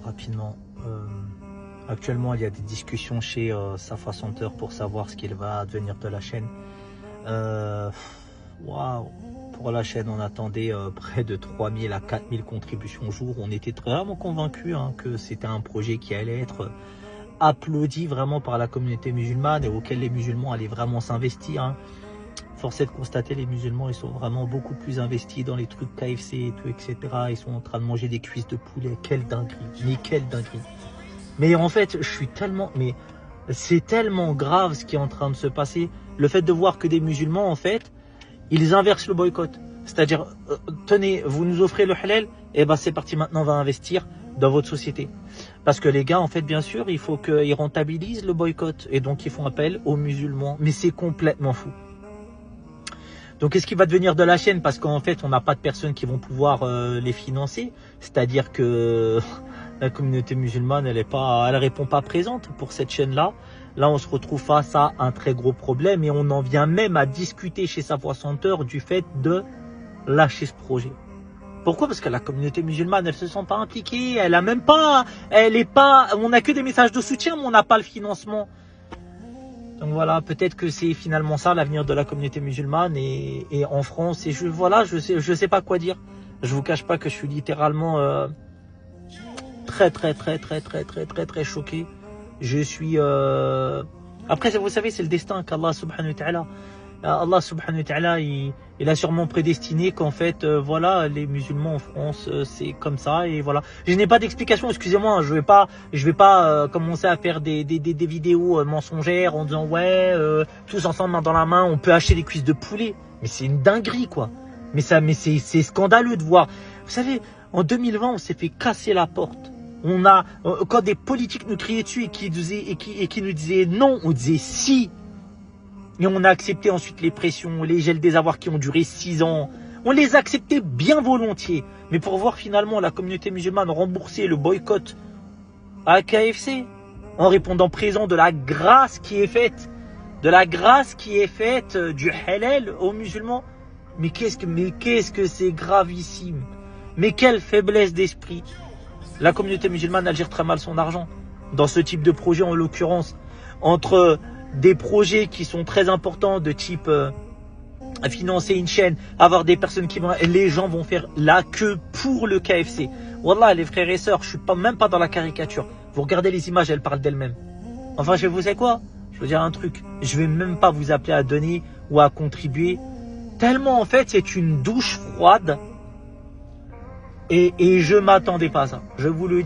Rapidement. Actuellement, il y a des discussions chez Safa Center pour savoir ce qu'il va advenir de la chaîne. Waouh! Pour la chaîne, on attendait près de 3000 à 4000 contributions au jour. On était vraiment convaincus que c'était un projet qui allait être applaudi vraiment par la communauté musulmane et auquel les musulmans allaient vraiment s'investir. Force est de constater, les musulmans, ils sont vraiment beaucoup plus investis dans les trucs KFC et tout, etc. Ils sont en train de manger des cuisses de poulet. Quelle dinguerie! Mais quelle dinguerie! Mais en fait, je suis tellement... Mais c'est tellement grave ce qui est en train de se passer. Le fait de voir que des musulmans, en fait, ils inversent le boycott. C'est-à-dire, tenez, vous nous offrez le halal, et ben c'est parti, maintenant on va investir dans votre société. Parce que les gars, en fait, bien sûr, il faut qu'ils rentabilisent le boycott. Et donc, ils font appel aux musulmans. Mais c'est complètement fou. Donc, qu'est-ce qui va devenir de la chaîne? Parce qu'en fait, on n'a pas de personnes qui vont pouvoir les financer. C'est-à-dire que la communauté musulmane, elle répond pas présente pour cette chaîne-là. Là, on se retrouve face à un très gros problème et on en vient même à discuter chez Safa Center du fait de lâcher ce projet. Pourquoi? Parce que la communauté musulmane, elle se sent pas impliquée, elle a même pas, on n'a que des messages de soutien, mais on n'a pas le financement. Donc voilà, peut-être que c'est finalement ça l'avenir de la communauté musulmane et en France. Et je sais pas quoi dire. Je vous cache pas que je suis littéralement très choqué. Je suis après, vous savez, c'est le destin qu'Allah subhanahu wa ta'ala. Allah subhanahu wa ta'ala, il a sûrement prédestiné qu'en fait, voilà, les musulmans en France, c'est comme ça et voilà. Je n'ai pas d'explication, excusez-moi, je vais pas commencer à faire des vidéos mensongères en disant ouais, tous ensemble main dans la main, on peut acheter des cuisses de poulet. Mais c'est une dinguerie quoi. Mais c'est scandaleux de voir. Vous savez, en 2020, on s'est fait casser la porte. Quand des politiques nous criaient dessus et qui nous disaient non, on disait si. Et on a accepté ensuite les pressions, les gels des avoirs qui ont duré 6 ans. On les a acceptés bien volontiers. Mais pour voir finalement la communauté musulmane rembourser le boycott à KFC, en répondant présent de la grâce qui est faite, du halal aux musulmans. Mais qu'est-ce que c'est gravissime. Mais quelle faiblesse d'esprit. La communauté musulmane, elle gère très mal son argent. Dans ce type de projet, en l'occurrence, entre des projets qui sont très importants de type financer une chaîne, avoir des personnes les gens vont faire la queue pour le KFC. Wallah, les frères et sœurs, je suis même pas dans la caricature. Vous regardez les images, elles parlent d'elles-mêmes. Enfin, vous savez quoi? Je veux dire un truc. Je vais même pas vous appeler à donner ou à contribuer. Tellement, en fait, c'est une douche froide. Et je m'attendais pas à ça. Je vous le dis.